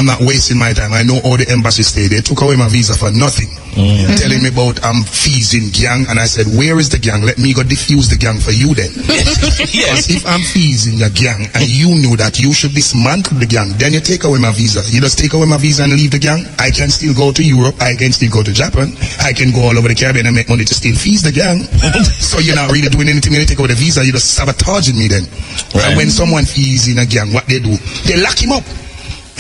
I'm not wasting my time. I know all the embassy stay. They took away my visa for nothing. Telling me about fees in gang, and I said, where is the gang? Let me go defuse the gang for you then. Because if I'm fees in your gang and you knew that you should dismantle the gang, then you take away my visa. You just take away my visa and leave the gang. I can still go to Europe. I can still go to Japan. I can go all over the Caribbean and make money to still fees the gang. So you're not really doing anything when you take away the visa. You're just sabotaging me then. And when someone fees in a gang, what they do, they lock him up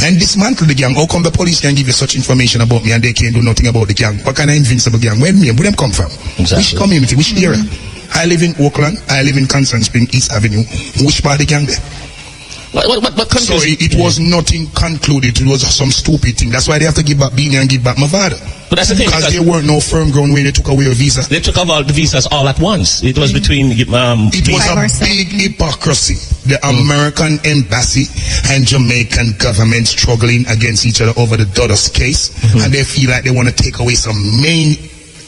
and dismantle the gang. How come the police can give you such information about me and they can't do nothing about the gang? What kind of invincible gang? Where them come from? Exactly. Which community? Which area? I live in Oakland. I live in Constant Spring, East Avenue. Which part of the gang there? So it was nothing concluded. It was some stupid thing. That's why they have to give back Beanie and give back Mavada. But that's the thing, because there weren't no firm ground when they took away a visa. They took away all the visas all at once. It was between it was a big hypocrisy. The American embassy and Jamaican government struggling against each other over the Dudus case, and they feel like they want to take away some main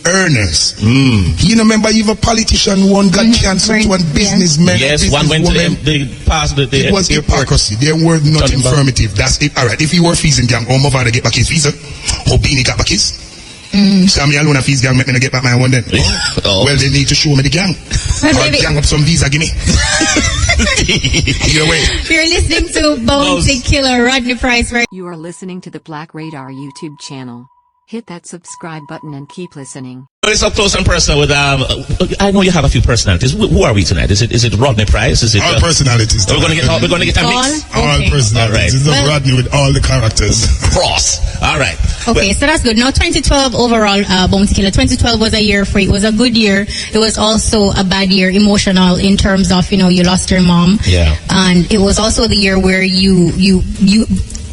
earners. You know, remember even a politician, one got cancelled, one businessman. Yes, one went to the past the it was hypocrisy. There were not informative. That's it. Alright, if you were fees in gang, how Mavada get back his visa? How Beanie got back his? So me alone a fees gang make me get back my one then. Well, they need to show me the gang. Or gang up some visa, give me. Either way. You're listening to Bounty Killer, Rodney Price, right? You are listening to the Black Radar YouTube channel. Hit that subscribe button and keep listening. It's up close and personal with I know you have a few personalities. Who are we tonight? Is it Rodney Price? Is it all personalities? We're gonna get a mix. All personalities. All right. It's Rodney with all the characters. Cross. All right. Okay, so that's good. Now 2012 overall, Bounty Killer. 2012 was a year for you. It was a good year. It was also a bad year, emotional in terms of you lost your mom. Yeah. And it was also the year where you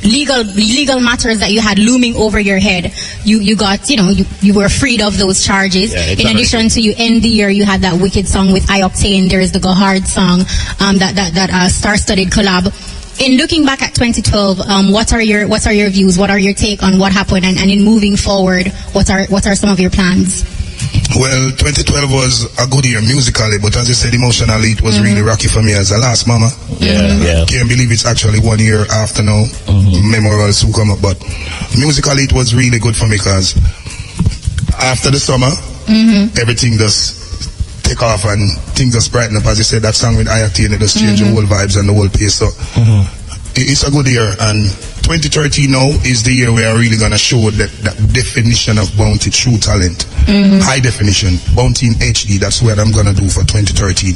legal matters that you had looming over your head, you got you were freed of those charges. In addition to, you end the year, you had that wicked song with I Octane. There is the Go Hard song, that star-studded collab. In looking back at 2012, what are your views? What are your take on what happened? And in moving forward, what are some of your plans? Well, 2012 was a good year musically, but as you said, emotionally, it was really rocky for me as a last mama. Yeah. Can't believe it's actually 1 year after now. Memorials will come up, but musically, it was really good for me because after the summer, everything just take off and things just brighten up. As you said, that song with Ayatine, it just changed the whole vibes and the whole pace. So it's a good year, and 2013 now is the year where I'm really gonna show that definition of Bounty, true talent, high definition, Bounty in HD. That's what I'm gonna do for 2013.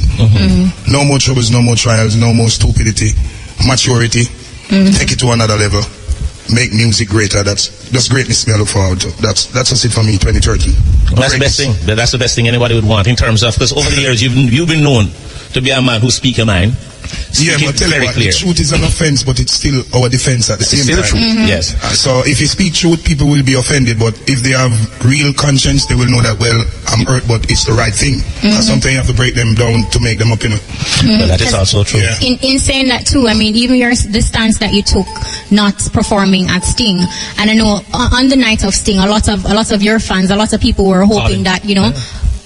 No more troubles, no more trials, no more stupidity, maturity. Take it to another level. Make music greater. That's greatness me I look forward to. That's just it for me. 2013. That's the best thing. That's the best thing anybody would want in terms of, because over the years you've been known to be a man who speaks your mind. Yeah, but tell you what, the truth is an offense, but it's still our defense at the same time. Still true, yes. So if you speak truth, people will be offended, but if they have real conscience, they will know that, well, I'm hurt, but it's the right thing. Sometimes you have to break them down to make them up, Well, that is also true. Yeah. In saying that too, I mean, even the stance that you took, not performing at Sting, and I know on the night of Sting, a lot of your fans, a lot of people were hoping that,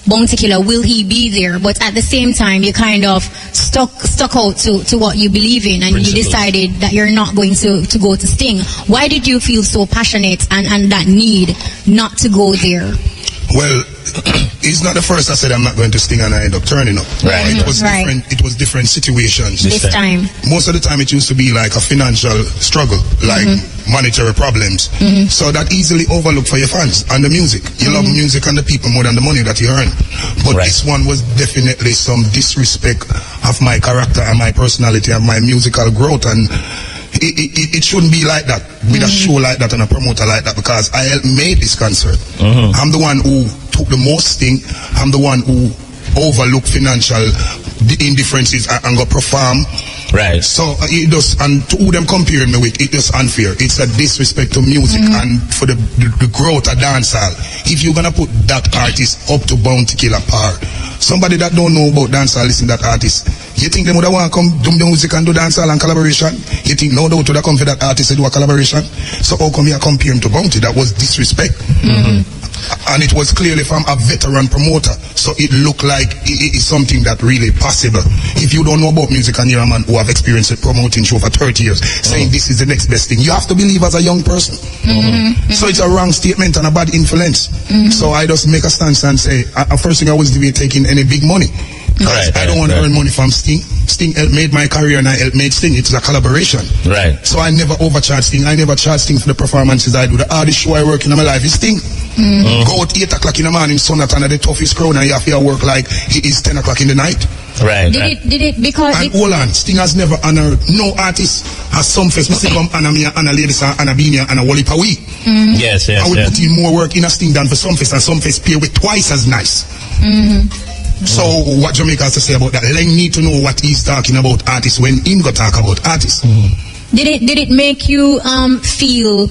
Bounty Killer, will he be there? But at the same time, you kind of stuck out to what you believe in, and you decided that you're not going to go to Sting. Why did you feel so passionate and that need not to go there? Well, it's not the first I said I'm not going to Sting and I end up turning up. Right. It was different. It was different situations. This time. Most of the time it used to be like a financial struggle, like monetary problems. So that easily overlooked for your fans and the music. You love music and the people more than the money that you earn. But this one was definitely some disrespect of my character and my personality and my musical growth, and it shouldn't be like that with a show like that and a promoter like that, because I helped make this concert. I'm the one who took the most sting. I'm the one who overlooked financial indifferences and got perform. Right. So it does, and to who them comparing me with, it is unfair. It's a disrespect to music and for the growth of dancehall. If you're gonna put that artist up to Bounty Killer par, somebody that don't know about dancehall listen to that artist, you think they would want to come do music and do dancehall and collaboration? You think no doubt would have come for that artist to do a collaboration? So how come you compare him to Bounty? That was disrespect. And it was clearly from a veteran promoter. So it looked like it is something that really possible. If you don't know about music and you're a man who have experience with promoting show for 30 years, saying this is the next best thing, you have to believe as a young person. So it's a wrong statement and a bad influence. So I just make a stance and say, first thing I was doing, taking any big money. Because I don't want to earn money from Sting. Sting helped made my career and I helped made Sting. It's a collaboration. Right. So I never overcharge Sting. I never charge Sting for the performances I do. The hardest show I work in my life is Sting. Go out 8 o'clock in the morning, sun at the toughest crowd, and you have to work like it is 10 o'clock in the night. Right. Did it because and hold on, Sting has never honored no artist has some fest. Must come Anna Mia, Anna Ladies, Anna Binia, and a Wally Pawi. Yes. I would put in more work in a Sting than for some fest, and some fest pay with twice as nice. So what Jamaica has to say about that? They need to know what he's talking about artists when him go talk about artists. Did it make you feel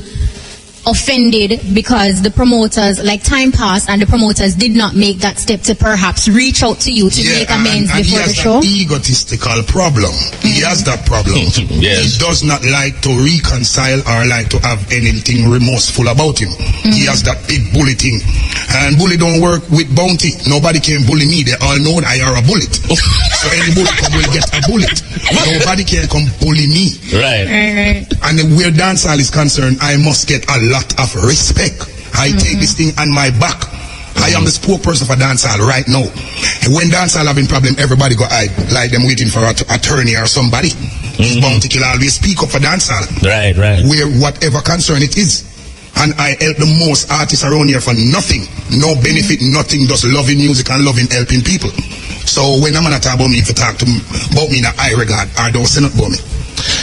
offended because the promoters, like time passed and the promoters did not make that step to perhaps reach out to you to make amends and before the show? He has that egotistical problem. He has that problem. Yes. He does not like to reconcile or like to have anything remorseful about him. He has that big bully thing. And bully don't work with bounty. Nobody can bully me. They all know I are a bullet. So any bully will get a bullet. Nobody can come bully me. Right. And where dancehall is concerned, I must get a lot of respect. I take this thing on my back. I am the spokesperson for dancehall right now. And when dancehall having problem, everybody go hide, like them waiting for an attorney or somebody. Bounty Killer always speak up for dancehall. Right. Where whatever concern it is. And I help the most artists around here for nothing. No benefit, nothing, just loving music and loving helping people. So when I'm gonna talk about me, if you talk to me about me in a high regard, I don't say nothing about me.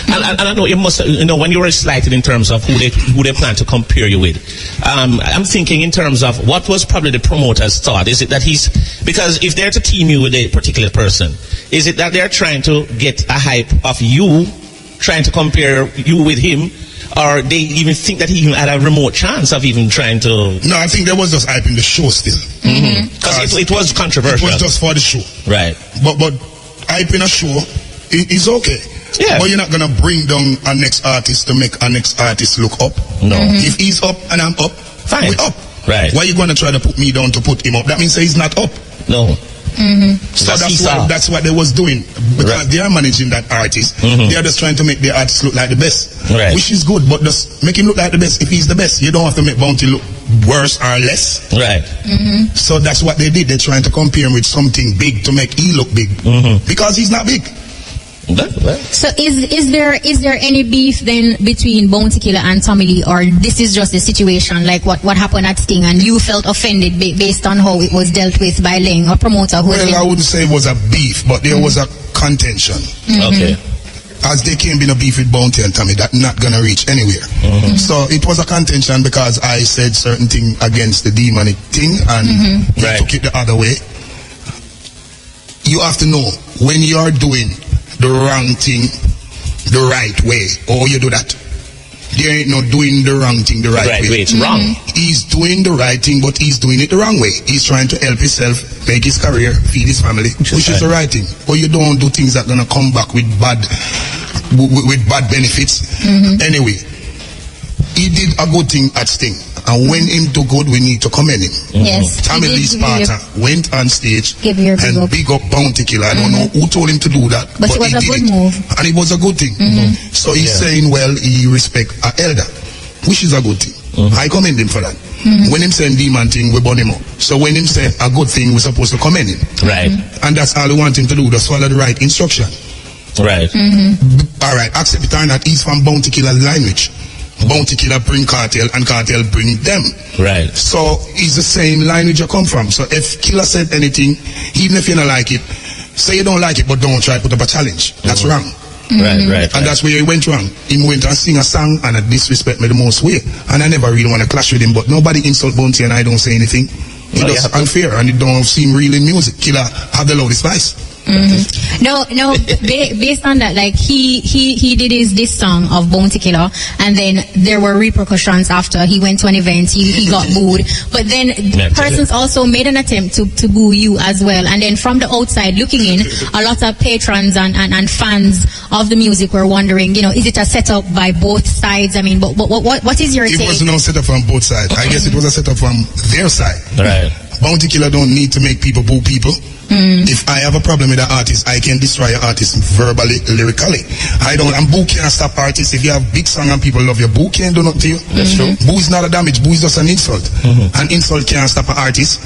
And I know you must, when you were slighted in terms of who they plan to compare you with, I'm thinking in terms of what was probably the promoter's thought. Is it that because if they're to team you with a particular person, is it that they're trying to get a hype of you, trying to compare you with him, or they even think that he even had a remote chance of even trying to... No, I think there was just hype in the show still. Because it was controversial. It was just for the show. Right. But hype in a show is okay. Yeah. But you're not gonna bring down a next artist to make a next artist look up. No. If he's up and I'm up, fine. we're up. Right. Why are you gonna try to put me down to put him up? That means he's not up. No. So that's what they was doing. Because they are managing that artist. They are just trying to make the artist look like the best. Right. Which is good, but just make him look like the best. If he's the best, you don't have to make Bounty look worse or less. Right. So that's what they did. They're trying to compare him with something big to make he look big. Because he's not big. So is there any beef then between Bounty Killer and Tommy Lee, or this is just a situation like what happened at Sting and you felt offended based on how it was dealt with by Leng, a promoter who... Well, I wouldn't say it was a beef, but there was a contention. Okay. As they came in a beef with Bounty and Tommy, that's not gonna reach anywhere. So it was a contention because I said certain thing against the demonic thing and he took it the other way. You have to know when you are doing the wrong thing the right way, or you do that, there ain't no doing the wrong thing the right way. It's wrong. He's doing the right thing, but he's doing it the wrong way. He's trying to help himself, make his career, feed his family, which is the right thing. But you don't do things that are gonna come back with bad benefits. Anyway, he did a good thing at Sting, and when him do good, we need to commend him. Yes. Tommy Lee Sparta went on stage and big up Bounty Killer. I don't know who told him to do that, but it was he a did good it. move. And it was a good thing. So he's saying, well, he respect an elder, which is a good thing. I commend him for that. When him saying demon thing, we burn him up. So when him say a good thing, we're supposed to commend him. Right. And that's all we want him to do, just follow the right instruction. Right. All right, accept it or not, he's from Bounty Killer's lineage. Bounty Killer bring Cartel and Cartel bring them. Right. So it's the same lineage you come from. So if Killer said anything, even if you don't like it, say you don't like it, but don't try to put up a challenge. That's wrong. Right. And that's where he went wrong. He went and sing a song and disrespect me the most way. And I never really want to clash with him, but nobody insult Bounty and I don't say anything. It's unfair and it don't seem real in music. Killer have the loudest voice. No, based on that, like he did this song of Bounty Killer, and then there were repercussions after he went to an event, he got booed, but then persons also made an attempt to boo you as well, and then from the outside looking in, a lot of patrons and fans of the music were wondering, you know, is it a setup by both sides? I mean, but what is your take? It was no setup from both sides. I guess it was a setup from their side. Right. Bounty Killer don't need to make people boo people. If I have a problem with an artist, I can destroy an artist verbally, lyrically. And boo can't stop artists. If you have big song and people love your boo can't do nothing to you. That's true. Boo is not a damage. Boo is just an insult. An insult can't stop an artist.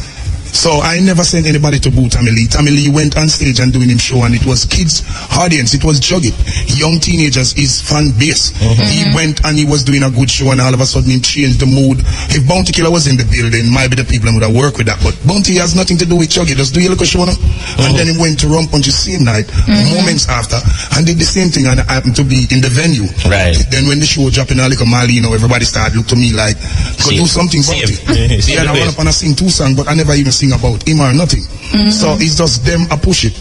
So I never sent anybody to boo Tommy Lee. Tommy Lee went on stage and doing his show, and it was kids' audience. It was Jugget. Young teenagers, his fan base. He went and he was doing a good show, and all of a sudden he changed the mood. If Bounty Killer was in the building, maybe the people would have worked with that. But Bounty has nothing to do with Jugget. Just do your little show now. And then he went to Rum Punch the same night, moments after, and did the same thing, and I happened to be in the venue. Right. Then when the show dropped in Alika Mali, you know, everybody started look to me like, go do something about it. Yeah, I went up and I sing 2 songs, but I never even sing about him or nothing. So it's just them a push it.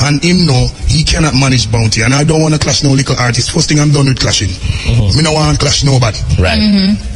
And him know he cannot manage Bounty, and I don't want to clash no little artist. First thing I'm done with clashing. Me no want to clash nobody. Right.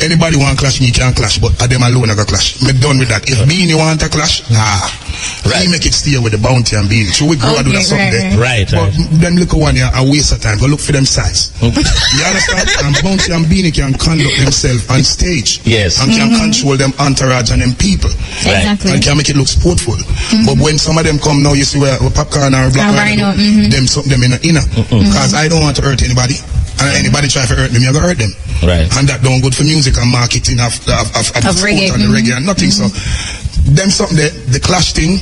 Anybody want to clash me can clash, but I them alone I go clash. Me done with that. If Beanie want to clash, he make it stay with the Bounty and Beanie. So we go and do that someday. Right. But them little one here a waste of time. Go look for them size. You understand? And Bounty and Beanie can conduct themselves on stage. Yes. And can control them entourage and them people. Exactly. And can make it look sportful. But when some of them come now, you see where popcorn or black rhino, them in the inner. Because I don't want to hurt anybody. And anybody try to hurt me, I'm going to hurt them. Right. And that don't good for music and marketing of reggae. And the reggae and nothing. So them something the clash thing,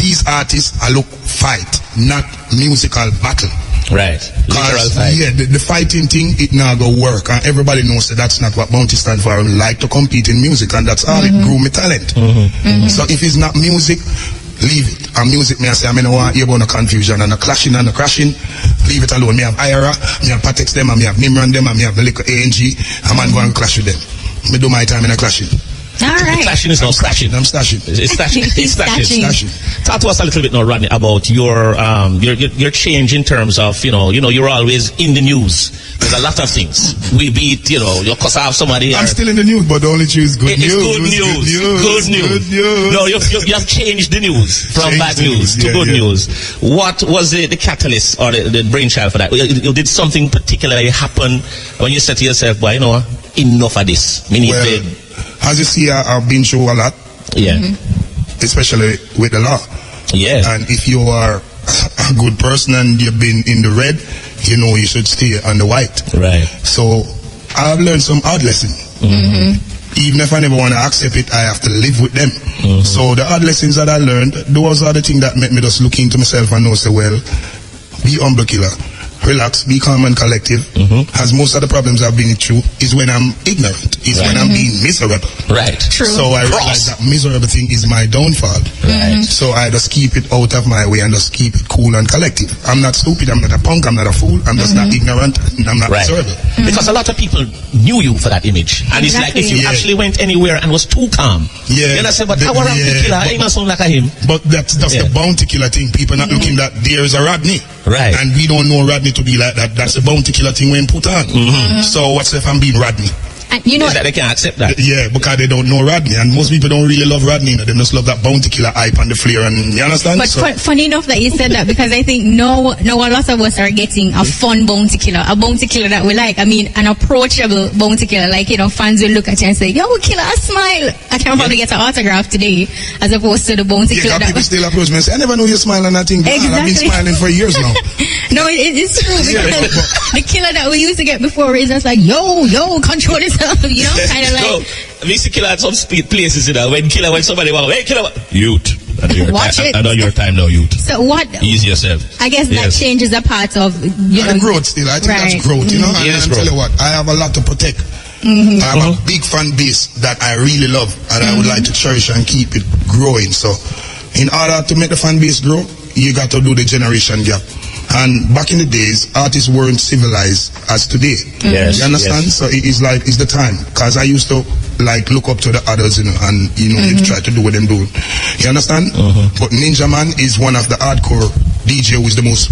these artists are look fight, not musical battle. Right. Literal fight. Yeah, the fighting thing, it now go work. And everybody knows that that's not what Bounty stand for. I like to compete in music, and that's all it grew my talent. So if it's not music, leave it. And music, me I say, I don't want to hear about no confusion and no clashing and no crashing. Leave it alone. Me have IRA, me have Patex them, and me have Nimran them, and me have the little ANG. I'm going to go and clash with them. Me do my time in a clashing. All right. Clashing is not stashing. I'm stashing. It's stashing. It's stashing. Stashing. Talk to us a little bit now, Rodney, about your change in terms of, you know, you're always in the news. There's a lot of things. We beat, you know, you cause have somebody. I'm still in the news, but the only choose good news. Good news. No, you have changed the news from bad news to good news. What was the catalyst or the brainchild for that? You did something particularly happen when you said to yourself, well, you know, enough of this. As you see, I've been through a lot. Yeah. Especially with the law. Yeah. And if you are a good person and you've been in the red, you know you should stay on the white. Right. So I've learned some hard lessons. Even if I never want to accept it, I have to live with them. So the hard lessons that I learned, those are the things that made me just look into myself and know, say, well, be humble, killer. Relax, be calm and collective. As most of the problems I've been through is when I'm ignorant, is when I'm being miserable. Right. True. So I realize that miserable thing is my downfall. Right. So I just keep it out of my way and just keep it cool and collective. I'm not stupid, I'm not a punk, I'm not a fool, I'm just not ignorant, and I'm not miserable. Because a lot of people knew you for that image. And it's like if you actually went anywhere and was too calm. Yeah. Then I said, but our killer, I must sound like him. But that's the Bounty Killer thing. People not looking that there is a Rodney. Right. And we don't know Rodney to be like that. That's the Bounty Killer thing when put on. So what's if I'm being Rodney? And you know, that they can't accept that. Yeah, because they don't know Rodney, and most people don't really love Rodney. They just love that Bounty Killer hype and the flair, and you understand? But funny enough that you said that, because I think now a lot of us are getting a fun Bounty Killer, a Bounty Killer that we like. I mean, an approachable Bounty Killer, like, you know, fans will look at you and say, yo, Killer, smile. I can probably get an autograph today, as opposed to the Bounty Killer. People still approach me and say, I never know you smile, and I think, exactly. I've been smiling for years now. No, it's true, because the killer that we used to get before is just like, yo, control yourself, you know, kind of like. So, we see Killer at some places, you know, when somebody walks, hey, Killer, youth. I know your time now, youth. So what? Ease yourself. I guess that changes a part of, you know. Growth still. I think that's growth, you know. And I'll tell you what, I have a lot to protect. I have a big fan base that I really love, and I would like to cherish and keep it growing. So, in order to make the fan base grow, you got to do the generation gap. And back in the days, artists weren't civilized as today. Yes, you understand? Yes. So it's the time. Because I used to like look up to the others, you know, and you know, try to do what them do. You understand? But Ninja Man is one of the hardcore DJ who is the most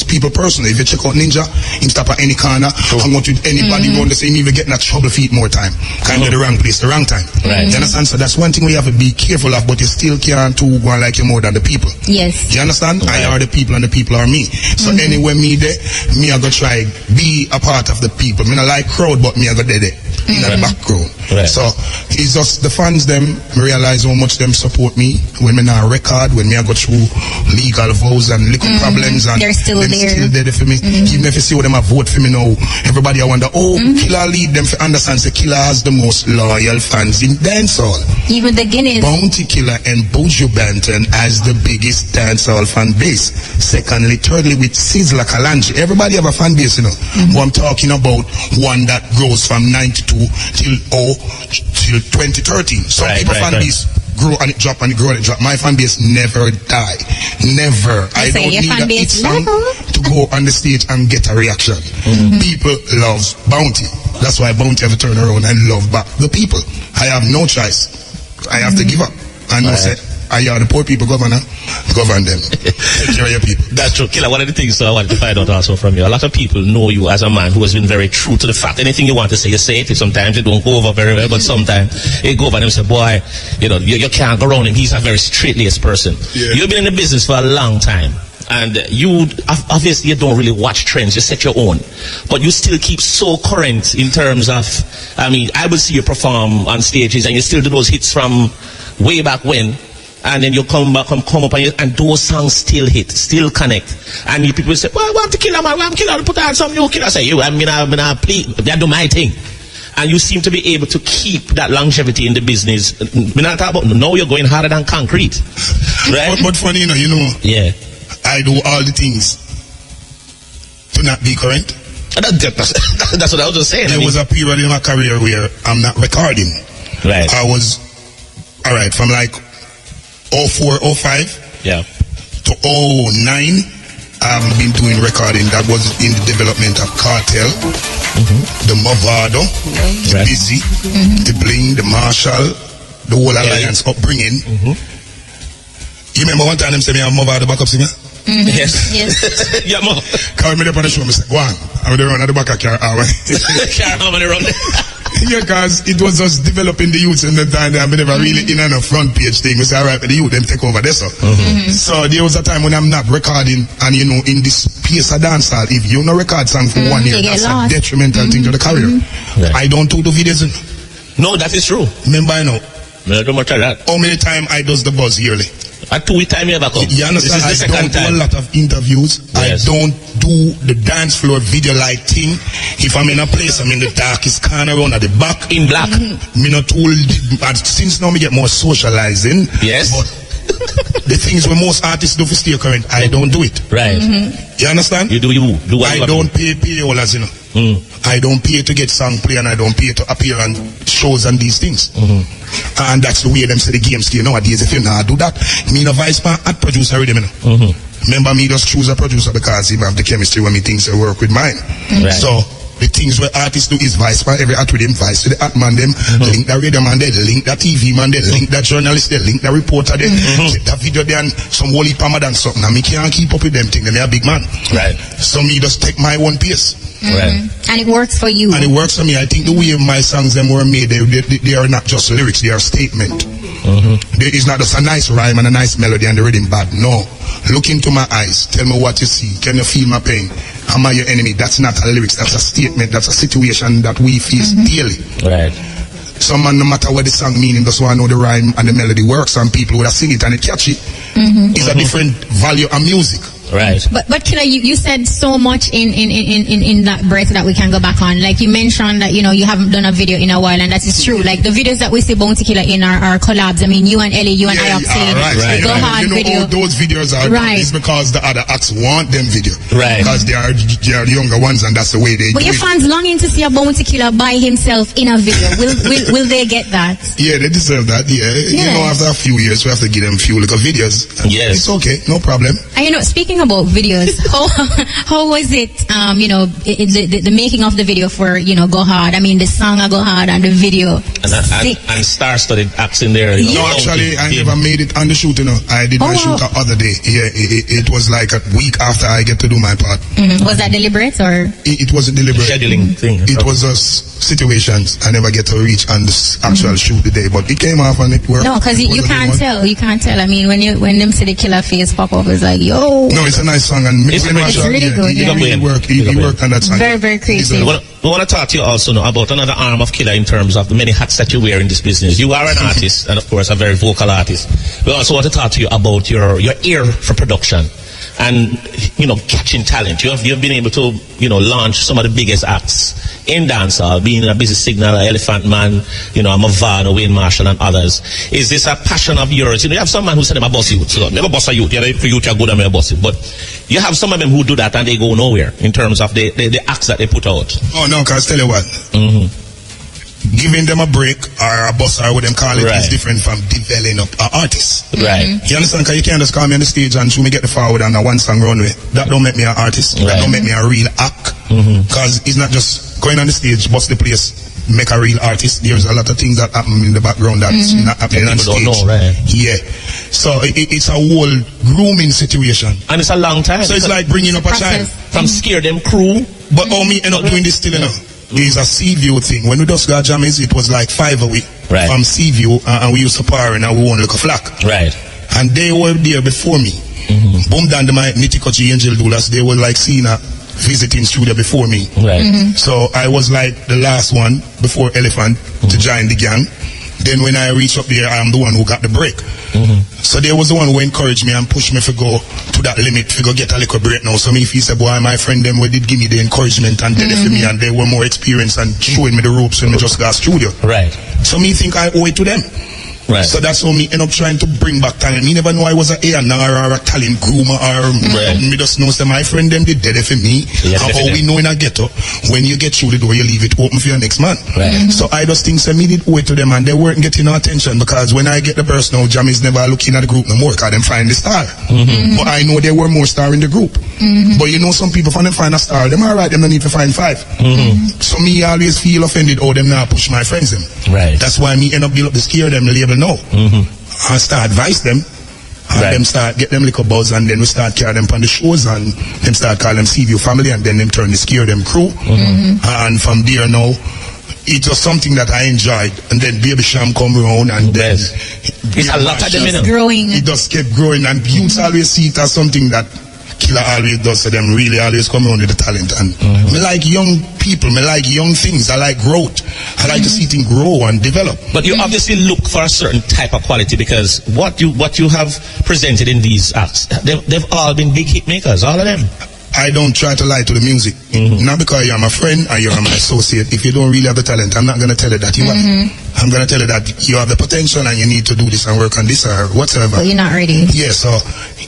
people person. If you check out Ninja, him stop at any corner, hang out with anybody around the same, even getting a trouble feet more time. Kind of the wrong place, the wrong time. Right. You understand? So that's one thing we have to be careful of, but you still can't go on like you more than the people. Yes. You understand? Right. I are the people and the people are me. So anyway, me there, me I go try be a part of the people. Me not like crowd, but me I go there. In the background. Right. So it's just the fans them realize how much them support me when me not record, when me I go through legal vows and little problems, and they're still them there. still there for me. Even if you see what them a vote for me now, everybody I wonder, Killa lead them for understand say Killa has the most loyal fans in dancehall. Even the Guinness. Bounty Killer and Buju Banton as the biggest dancehall fan base. Secondly, thirdly with Sizzla Kalonji. Everybody have a fan base, you know. Who I'm talking about, one that grows from 92 till 2013. Some people fan base grow and it drop and it grow and it drop. My fan base never die. Never. I don't need a hit song to go on the stage and get a reaction. People love Bounty. That's why Bounty have to turn around and love back the people. I have no choice. I have to give up. And I said, I are the poor people governor, govern them. Take care of your people. That's true. Killa, one of the things I wanted to find out also from you, a lot of people know you as a man who has been very true to the fact. Anything you want to say, you say it. Sometimes it don't go over very well, but sometimes it go over and say, boy, you can't go around him. He's a very straight-laced person. Yeah. You've been in the business for a long time. And you, obviously, you don't really watch trends. You set your own. But you still keep so current in terms of, I mean, I will see you perform on stages and you still do those hits from way back when. And then you come back and come up and those songs still hit, still connect. And you people say, well, I want to kill man, I want to kill put out some new killer. I say, I please, I do my thing. And you seem to be able to keep that longevity in the business. We're not talking about, no, you're going harder than concrete. Right? But funny, you know. Yeah. I do all the things to not be current. That's what I was just saying. There was a period in my career where I'm not recording. Right. I was, alright, from like 04, 05 to 09, I've been doing recording. That was in the development of Cartel, the Movado, the Busy, the Bling, the Marshall, the whole Alliance upbringing. You remember one time them say me I'm Movado backup singer? Yes. Yeah, Mother. Call me up on the show, I say, go on. I'm the run at the back of car. Car on the run. Yeah, because it was just developing the youth in the time that I've never really in on a front page thing. We say, all right, but the youth, them take over this. So there was a time when I'm not recording, and you know, in this piece of dancehall, if you don't record song for 1 year, that's a detrimental thing to the career. I don't do the videos. No, that is true. Remember, I know. No, don't much of that. How many times I does the buzz yearly? At 2 time you ever come. You understand? This is the I don't second time. do a lot of interviews. Yes. I don't do the dance floor video light thing. If I'm in a place, I'm in the darkest corner around at the back. In black. Me not told, but since now me get more socializing. Yes. But the things where most artists do for stay current, I don't do it. Right. You understand? You do what I you don't pay payolas, you know. I don't pay to get song play and I don't pay to appear on shows and these things. And that's the way them say the game stay nowadays. If you not do that, me no vice man at producer with them, you know. Remember me just choose a producer because he have the chemistry when me things work with mine. Right. So the things where artists do is vice man, every act with him, vice to the act man them, link that radio man there, link that TV man there, link that journalist there, link that reporter there, get that video there and some holy palmer and something. And me can't keep up with them things, they are big man. Right. So me just take my one pace. Right. And it works for you. And it works for me. I think the way my songs them were made, they are not just lyrics, they are statement. There is not just a nice rhyme and a nice melody and the rhythm bad. No. Look into my eyes. Tell me what you see. Can you feel my pain? Am I your enemy? That's not a lyrics. That's a statement. That's a situation that we face daily. Right. Some man, no matter what the song meaning, just want to know the rhyme and the melody works. Some people would have sing it and it catchy. It's a different value of music. Right. But Killa, you said so much in that breath that we can go back on. Like you mentioned that, you know, you haven't done a video in a while, and that is true. Like the videos that we see Bounty Killa in are collabs. I mean, you and Ellie, you and I right. Go Hard you know, video. All those videos are is because the other acts want them video. Right. Because they are the younger ones and that's the way they but do your it. fans longing to see a Bounty Killa by himself in a video. Will they get that? Yeah, they deserve that. Yeah. You know, after a few years, we have to give them a few little videos. Yes. It's okay. No problem. And you know, speaking about videos, how was it, you know, the making of the video for, you know, Go Hard? I mean, the song Go Hard and the video. And star-studded acts in there. You know, No, actually, I never made it on the shoot, you know. I did my shoot the other day. Yeah, it was like a week after I get to do my part. Was that deliberate or? It wasn't deliberate. Scheduling thing. It was just situations. I never get to reach on the actual shoot the day, but it came off and it worked. No, because you can't tell. You can't tell. I mean, when them see the killer face pop up, it's like, yo. No, it's a nice song, and it's really good. He worked on that song. Very, very creative. We want to talk to you also now about another arm of Killa in terms of the many hats that you wear in this business. You are an artist, and of course a very vocal artist. We also want to talk to you about your ear for production and, you know, catching talent. You've been able to, you know, launch some of the biggest acts in dancehall, being a Busy Signal, Elephant Man, you know, Mavado, Wayne Marshall, and others. Is this a passion of yours? You know, you have some man who said, I'm a boss youth. So never boss a youth. For youth, you're good, I'm a boss youth. But you have some of them who do that and they go nowhere in terms of the acts that they put out. Oh, no, because tell you what. Giving them a break or a bus or what them call it is different from developing up an artist. Right. You understand? Because you can't just call me on the stage and show me get the forward on a one song runway. That don't make me an artist. That don't make me a real act. Because it's not just going on the stage, bust the place, make a real artist. There's a lot of things that happen in the background that's not happening on stage. Don't know, right? Yeah. So it's a whole grooming situation. And it's a long time. So it's like bringing up a child. From Scare Them crew. But how me end up doing this still, you know? It's a Seaview thing. When we just got jammies, it was like 5 a week from Seaview, and we used to par and we won like a flock. Right. And they were there before me. Boom down to my Nitikochi Angel Doulas. They were like seeing a visiting studio before me. Right. So I was like the last one before Elephant to join the gang. Then when I reached up there, I'm the one who got the break. So they was the one who encouraged me and pushed me to go to that limit, to go get a little break now. So me, if he said, boy, my friend them, did give me the encouragement and did it for me, and they were more experienced and showing me the ropes when I just got studio. Right. So me think I owe it to them. Right. So that's how me end up trying to bring back talent. Me never know I was a A&R or a talent groomer or me just know that my friend them did it for me. And how we know in a ghetto, when you get through the door, you leave it open for your next man. Right. So I just think that me did owe it to them, and they weren't getting no attention, because when I get the burst now, Jammy's never looking at the group no more because them find the star. But I know there were more star in the group. But you know, some people when them find a star, them alright, them don't need to find 5. So me always feel offended how them now push my friends them. Right. That's why me end up build up the Scare Them label now. And start advise them, and them start get them little buzz, and then we start carry them on the shows, and them start call them Seaview family, and then them turn the Scare Them crew. And from there now, it was something that I enjoyed. And then Baby Sham come around, and then it's a lot of them, growing. It just kept growing, and youths always see it as something that Killa always does, so them really always come around with the talent. And me like young people, me like young things, I like growth. I like to see things grow and develop. But you obviously look for a certain type of quality, because what you have presented in these acts, they've all been big hit makers, all of them. I don't try to lie to the music. Not because you're my friend or you're my associate. If you don't really have the talent, I'm not going to tell you that you have it. I'm going to tell you that you have the potential and you need to do this and work on this or whatever. But you're not ready. Yeah, so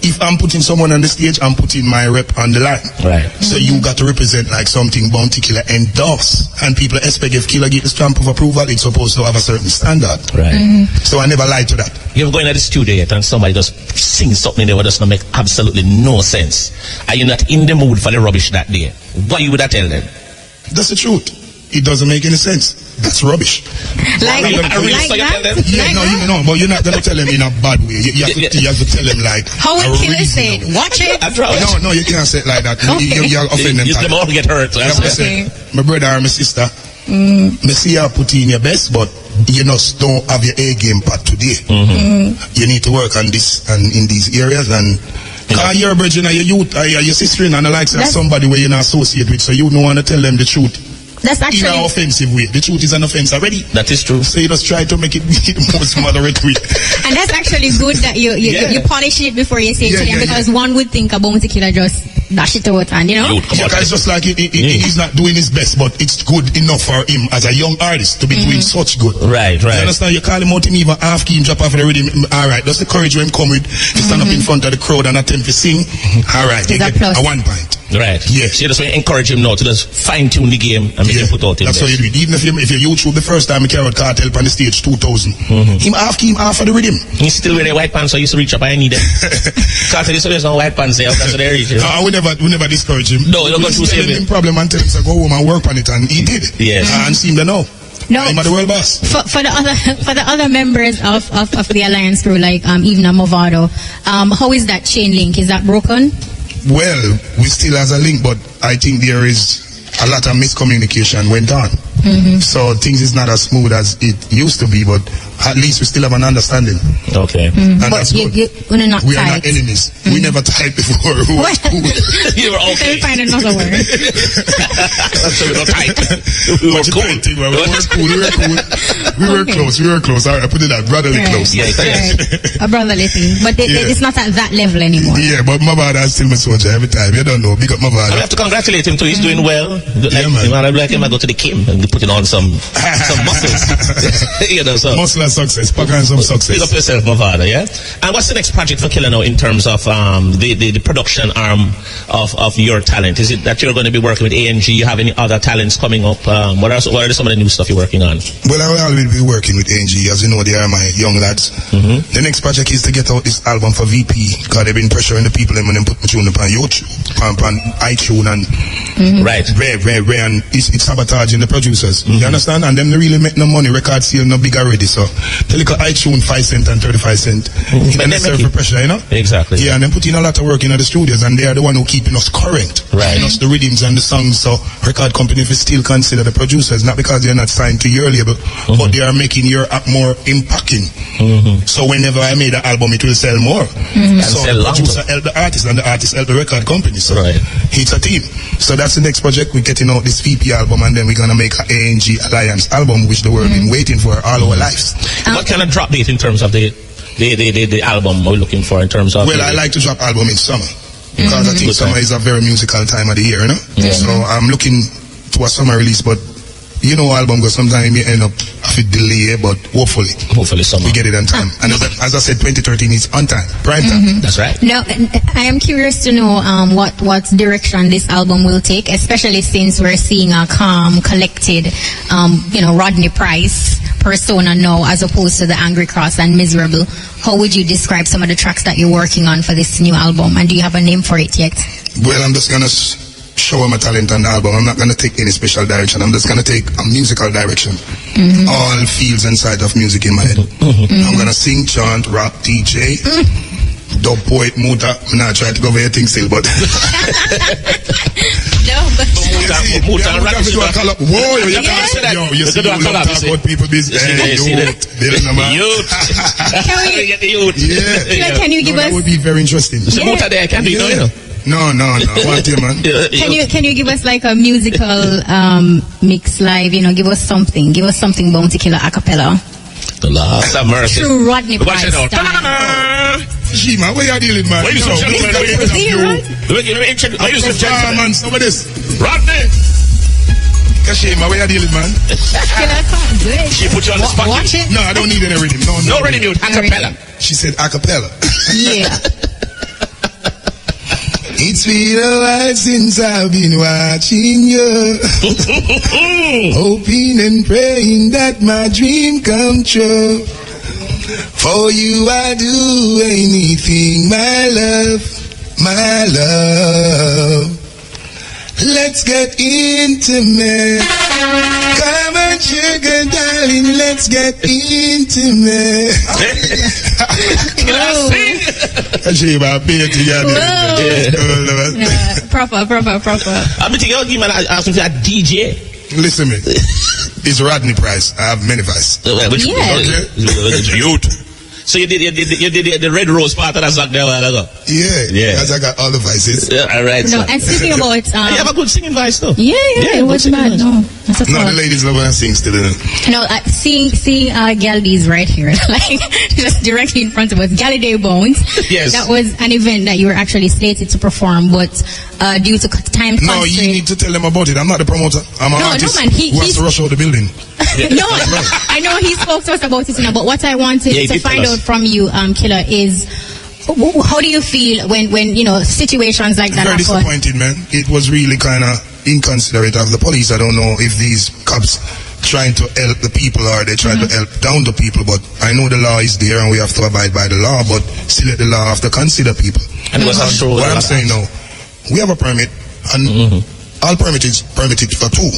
if I'm putting someone on the stage, I'm putting my rep on the line. Right. So you got to represent like something Bounty Killa endorse. And people expect if Killa get the stamp of approval, it's supposed to have a certain standard. Right. So I never lie to that. You ever go into the studio yet and somebody just sings something there that does not make absolutely no sense? Are you not in the mood for the rubbish that day? What you would I tell them? That's the truth. It doesn't make any sense. That's rubbish. Like that? Yeah, no, but you're not going to tell them in a bad way. You have to tell them like how would Killa say it? Watch it. No, you can't say it like that. You're offending them. Them all get hurt. So my brother or my sister, me see you put in your best, but you just don't have your A game part today. You need to work on this and in these areas, and you're a virgin, your youth, your sister, and the likes of somebody where you're not associated with, so you don't want to tell them the truth. That's actually in an offensive way. The truth is an offense already. That is true. So you just try to make it the most moderate way. And that's actually good that you polish it before you say it to them, because one would think a Bounty Killa just dash it out and it's just like he's not doing his best, but it's good enough for him as a young artist to be doing such good. Right. You understand? You call him out, him even half key, him drop off the rhythm. Alright, that's the courage when him come with to stand up in front of the crowd and attempt to sing. Alright, you get a 1 point. Right. Yeah. So you just encourage him now to just fine tune the game and make him put out him. That's how you do it. Even if you YouTube the first time he carried Cartel on the stage 2000, him half of the rhythm. He's still wearing white pants, so I used to reach up. I need them. Cartel used to wear some white pants there. That's what they reach. We never discourage him. No, you don't go through same problem and tell him to go home and work on it, and he did. Yes. And seem to know. No, I'm the world boss. for the other members of the Alliance crew, like even Movado, how is that chain link? Is that broken? Well, we still has a link, but I think there is a lot of miscommunication went on. So things is not as smooth as it used to be, but at least we still have an understanding. Okay. And But that's good. we're not We are tight. not enemies. We never tied before. We were cool. You were okay. We'll find another word. So we were tight. We were What you cool. think, we were cool. We were cool. We were Okay. close. We were close. All right, I put it out. Brotherly Right. close. Yeah, Right. A brotherly thing, but Yeah. it's not at that level anymore. Yeah, but my father is still my soldier every time. You don't know. Big up my I father. have to congratulate him too. He's doing well. Yeah, man. I like him. I go to the Kim and putting on some muscles. You know, so Muscular success. Pack on some pick up success. yourself, my father. Yeah. And what's the next project for Killa now in terms of the production arm of your talent? Is it that you're going to be working with A&G? You have any other talents coming up? What are some of the new stuff you're working on? Well, I will always be working with A&G. As you know, they are my young lads. The next project is to get out this album for VP, because they've been pressuring the people and when they put my tune upon YouTube, on iTunes and Right. rare, and it's sabotaging the producers. You understand? And them they really make no money. Record sale no big already. So tell you iTunes 5 cents and 35 cents. And they serve for pressure, you know? Exactly. Yeah, and then putting a lot of work in the studios, and they are the one who keeping us current. Right. Giving us the rhythms and the songs. So record companies will still consider the producers, not because they're not signed to your label, but they are making your app more impacting. So whenever I made an album, it will sell more. And So sell the longer. producer help the artist, and the artist help the record company. So Right. it's a team. So that's the next project. We're getting out this VP album, and then we're gonna make an A&G Alliance album, which the world been waiting for all our lives. What kind of drop date in terms of the album we're looking for in terms of? Well, I like to drop album in summer because I think Good summer time. is a very musical time of the year, you know. So I'm looking to a summer release, but you know, album goes sometimes you end up a bit delay, but hopefully summer. we get it on time. And as I said, 2013 is on time, prime time. That's right. Now, I am curious to know what direction this album will take, especially since we're seeing a calm, collected, Rodney Price persona now, as opposed to the Angry Cross and Miserable. How would you describe some of the tracks that you're working on for this new album, and do you have a name for it yet? Well, I'm just gonna show my talent on the album. I'm not gonna take any special direction. I'm just gonna take a musical direction. All fields and sides of music in my head. I'm gonna sing, chant, rap, DJ, dub, poet, motor. I'm not trying to go over your thing still, but No, but Motor and rap is you about- whoa, you Yeah. can't say that. Yo, you You see, do you a love collab, talk you see. about people business. You see that? They don't know, man. Youth. Can we- Get the youth. Yeah. can you give That us would be very interesting. The motor there can be, you know. No. I want you, man. can you give us like a musical mix live? Give us something. Give us something Bounty Killer a cappella. The last have mercy. True Rodney Watch Price it out. style. Gee, man, where you dealing, man? Ladies and No, gentlemen, we ladies got See, you. right? Ladies and gentlemen. Man, some of this. Rodney. Kashima, where you dealing, man? Killer, come do it. She put you on the spot. Watch it. No, I don't need any rhythm. No ready mute. Acapella. She said acapella. Yeah. It's been a while since I've been watching you, hoping and praying that my dream come true. For you I do anything, my love, my love. Let's get intimate. Come on, sugar darling, let's get intimate. Kashima, baby, Proper. I'm thinking, you man, I was going to say DJ. Listen me. It's Rodney Price. I have many vices. Which youth. So you did the red rose part of that song there a while ago. Yeah. Because I got all the vices. Yeah, all right. No, So. and speaking about You have a good singing voice though. yeah, it was good bad. singing No, that's a No, the fault. ladies love when I sing still. No, seeing Galdi's right here, like just directly in front of us. Gally Day Bones. Yes. That was an event that you were actually slated to perform, but due to time No, you constraints. need to tell them about it. I'm not the promoter. I'm an No, artist man, who has to rush out the building. No, I know he spoke to us about it, but what I wanted Yeah, he to did find tell us. out from you, Killer, is how do you feel when situations like that Very happen? disappointed, man. It was really kind of inconsiderate of the police. I don't know if these cops trying to help the people or they trying to help down the people, but I know the law is there and we have to abide by the law, but still the law have to consider people. And it was not true. What I'm saying now, we have a permit and all permit is permitted for 2.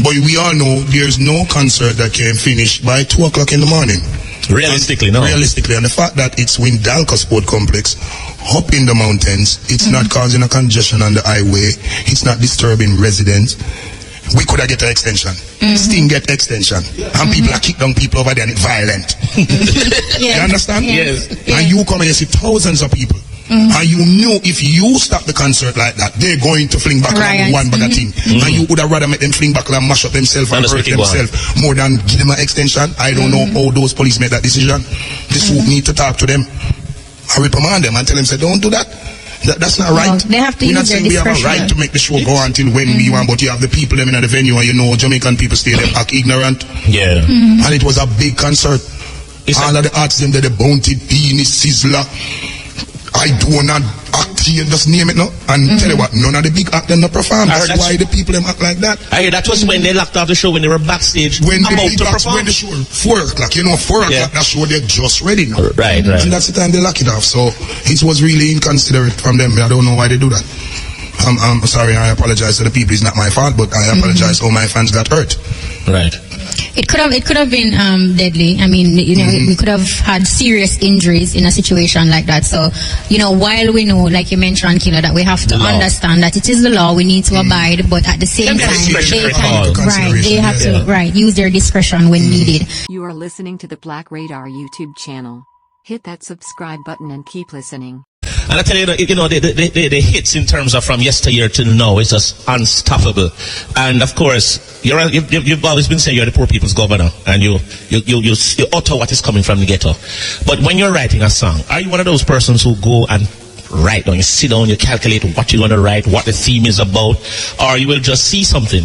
But we all know there's no concert that can finish by 2 o'clock in the morning. Realistically, no. Realistically, and the fact that it's Windalco Sport Complex, up in the mountains, it's not causing a congestion on the highway, it's not disturbing residents. We could have get an extension. Sting get extension. And people are kick down people over there and it's violent. You understand? Yes. And you come and you see thousands of people. And you know if you stop the concert like that, they're going to fling back like one bag of thing. And you would have rather make them fling back and mash up themselves and hurt themselves more than give them an extension. I don't know how those police made that decision. This would need to talk to them. I reprimand them and tell them, say, don't do that. That's not right. They have to use their discretion. We have a right to make the show go until when we want, but you have the people them in the venue and you know Jamaican people stay there act ignorant. Yeah. And it was a big concert. All of the artists them there, the Bounty, Beanie, Sizzler, I do not act here, just name it now. And tell you what, none of the big actors not perform. That's why the people them act like that. That was when they locked off the show, when they were backstage. When the big to acts, when the show 4 o'clock, you know, 4 o'clock, that show they're just ready now. Right. And that's the time they lock it off. So it was really inconsiderate from them. I don't know why they do that. I'm sorry, I apologize to the people. It's not my fault, but I apologize. All my fans got hurt. Right. It could have been deadly. I mean, you know, we could have had serious injuries in a situation like that. So, you know, while we know, like you mentioned, Killa, that we have to understand that it is the law, we need to abide, but at the same time, they have to use their discretion when needed. You are listening to the Black Radar YouTube channel. Hit that subscribe button and keep listening. And I tell you, the hits in terms of from yesteryear till now is just unstoppable. And of course, you've always been saying you're the poor people's governor, and you utter what is coming from the ghetto. But when you're writing a song, are you one of those persons who go and write down, you sit down, you calculate what you're going to write, what the theme is about, or you will just see something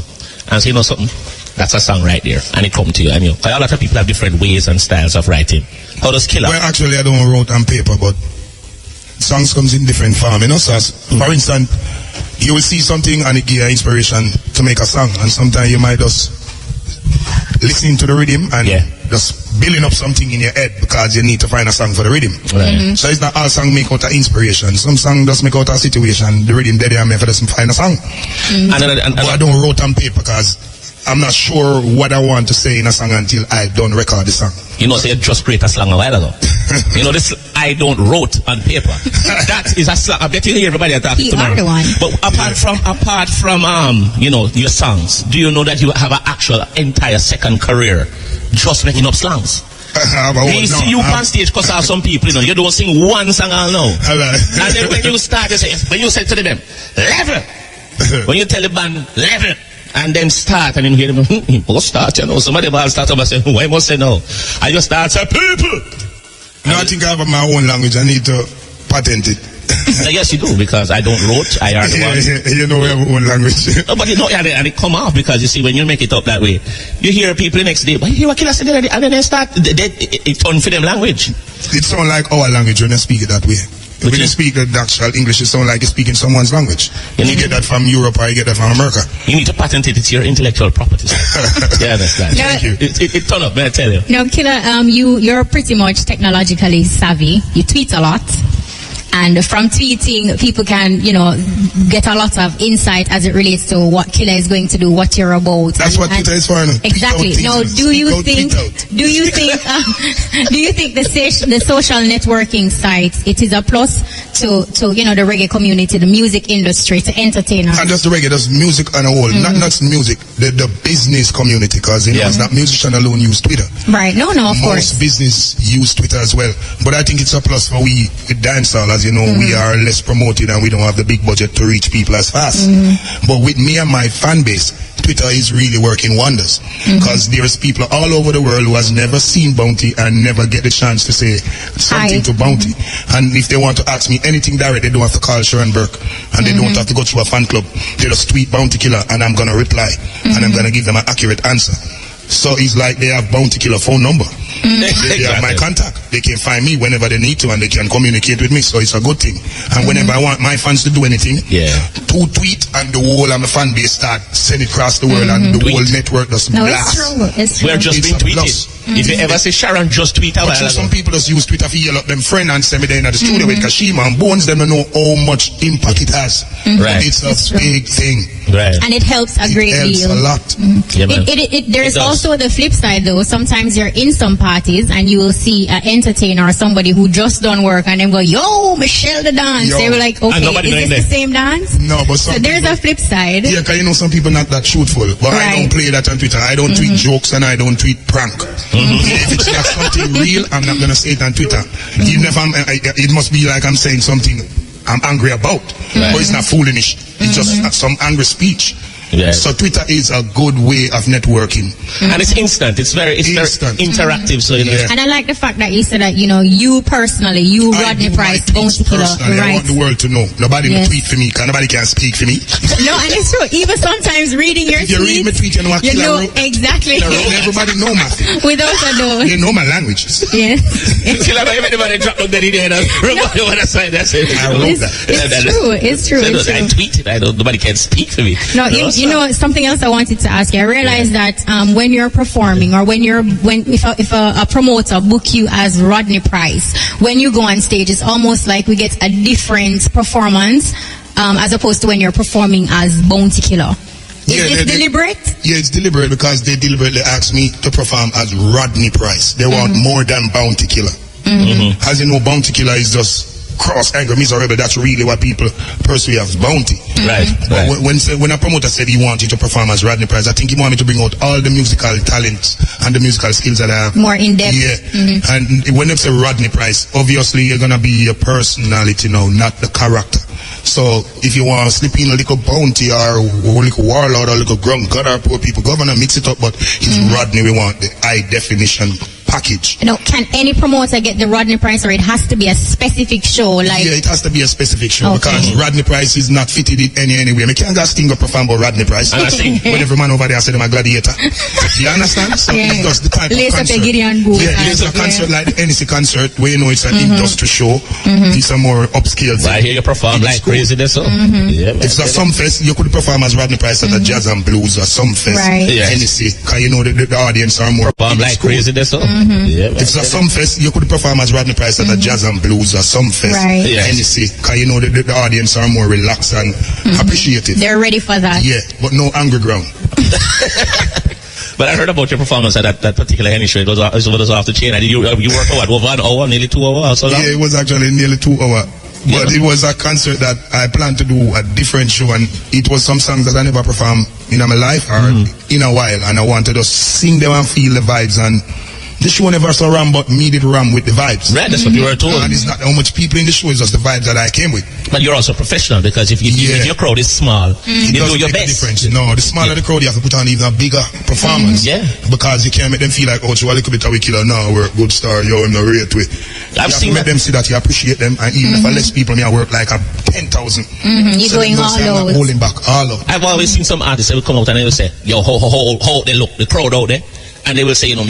and say, you know something, that's a song right there, and it come to you, and a lot of people have different ways and styles of writing. How does Killa? Well, actually, I don't write on paper, but songs comes in different form, you know. So for instance, you will see something and it give you inspiration to make a song, and sometimes you might just listen to the rhythm and just building up something in your head because you need to find a song for the rhythm. So it's not all song make out of inspiration. Some song just make out of situation. The rhythm there and me for just find a song. But I don't write on paper because I'm not sure what I want to say in a song until I don't record the song. You know, say you just create a song a while ago. You know, this I don't wrote on paper. That is a song. I bet you hear everybody talk tomorrow. But apart from you know, your songs, do you know that you have an actual entire second career just making up songs? You see you on stage because of some people, you know, you don't sing one song all now. And then when you start, when you say to them, level. When you tell the band, level. And then start, and then you hear them, must start, you know. Somebody will start up and say, why must say no? I just start, say, people! No, I think I have my own language. I need to patent it. Yes, you do, because I don't wrote, I are the one. You know we have our own language. No, but you know, and it come off, because you see, when you make it up that way, you hear people the next day, but you hear what Killa said, and then they start, it turn for them language. It sounds like our language when they speak it that way. When you speak the actual English, it sounds like you're speaking someone's language. You get that from Europe or you get that from America. You need to patent it. It's your intellectual property. Yeah, that's right. Thank you. It turn up, may I tell you. No, Killa, you're pretty much technologically savvy. You tweet a lot. And from tweeting, people can, you know, get a lot of insight as it relates to what Killa is going to do, what you're about. That's what Twitter is for. Exactly. Now, do you think the social networking sites, it is a plus to you know, the reggae community, the music industry, to entertain us? Not just the reggae, just music on a whole. Not music, the business community, because you know, it's not musician alone use Twitter. Right. No, of course. Most business use Twitter as well. But I think it's a plus for we with dancehall. As you know, we are less promoted and we don't have the big budget to reach people as fast. But with me and my fan base, Twitter is really working wonders, because there's people all over the world who has never seen Bounty and never get the chance to say something to Bounty. And if they want to ask me anything direct, they don't have to call Sharon Burke and they don't have to go through a fan club. They just tweet Bounty Killa and I'm going to reply and I'm going to give them an accurate answer. So it's like they have Bounty Killa phone number. They have my contact. They can find me whenever they need to and they can communicate with me. So it's a good thing. And whenever I want my fans to do anything, to tweet and the whole of the fan base start send it across the world and the whole network just blast. It's true. We're just being tweeted. If you ever see Sharon just tweet out, some people just use Twitter for yell up them friend and send me there in the studio with Kashima and Bones. Them don't know how much impact it has. Right. It's a big thing. Right. And it helps a great deal. It helps a lot. Yeah, man. There's also the flip side though. Sometimes you're in some parties and you will see an entertainer or somebody who just done work and then go, yo, Michelle the dance. They were like, okay, is this the same dance? No, but so there's a flip side. Yeah, because you know some people not that truthful. But I don't play that on Twitter. I don't tweet jokes and I don't tweet prank. If it's not something real, I'm not going to say it on Twitter. Even if it must be like I'm saying something I'm angry about. But it's not foolish. It's just some angry speech. Yes. So Twitter is a good way of networking. And it's instant. It's very instant. Interactive. So you know. And I like the fact that you said that, you personally, Rodney Price, Bounty Killer, right? I want the world to know. Nobody will tweet for me, because nobody can speak for me. No, and it's true. Even sometimes reading your tweets, read my tweet, you know exactly. Everybody know my thing. Without a doubt. They know my languages. Yes. Everybody drop on the there. Everybody on the side. That's it. I wrote that. It's true. I tweeted. Nobody can speak for me. No, something else I wanted to ask you. I realized that when you're performing, or if a promoter book you as Rodney Price, when you go on stage, it's almost like we get a different performance as opposed to when you're performing as Bounty Killer. Is it deliberate? Yeah, it's deliberate because they deliberately asked me to perform as Rodney Price. They want more than Bounty Killer. As you know, Bounty Killer is just cross, angry, miserable. That's really what people pursue as Bounty. Right. But when a promoter said he wanted to perform as Rodney Price, I think he wanted me to bring out all the musical talents and the musical skills that I have. More in depth. Yeah. And when they say Rodney Price, obviously you're gonna be a personality now, not the character. So if you want to slip in a little Bounty or a little Warlord or a little Grunk God or poor people governor, mix it up, but it's Rodney. We want the high definition package. Can any promoter get the Rodney Price, or it has to be a specific show? Yeah, it has to be a specific show because Rodney Price is not fitted in anyway. I can't just think of perform about Rodney Price. But every man over there said I'm a gladiator. You understand? So it's just the type of concert. It's a concert like the NEC concert where you know it's an industry show. It's a more upscale thing. I hear you perform like crazy there, so. If it's a some fest, you could perform as Rodney Price at a jazz and blues or some fest. NEC, because you know the audience are more perform like crazy there, so. If it's a some fest, you could perform as Rodney Price at a jazz and blues or some fest. NEC, because you know the audience are more relaxed and appreciative. They're ready for that. Yeah, but no angry ground. But I heard about your performance at that particular NEC show. It was off the chain. You worked for what, over an hour, nearly 2 hours? So yeah, it was actually nearly 2 hours. But it was a concert that I planned to do a different show, and it was some songs that I never performed in my life or in a while, and I wanted to sing them and feel the vibes. And the show never saw ram, but me did ram with the vibes. Right, that's what you were told. And it's not how much people in the show, it's just the vibes that I came with. But you're also professional, because if your crowd is small, you do your best. No, the smaller the crowd, you have to put on even a bigger performance. Because you can't make them feel like, oh, so a little bit of a killer. No, we're a good star. Yo, I'm not rate with. I've seen make them see that you appreciate them, and even if I less people, me I work like a 10,000. You're going all out. Holding back all out. I've always seen some artists that will come out and they will say, yo, how they look, the crowd out there. And they will say, me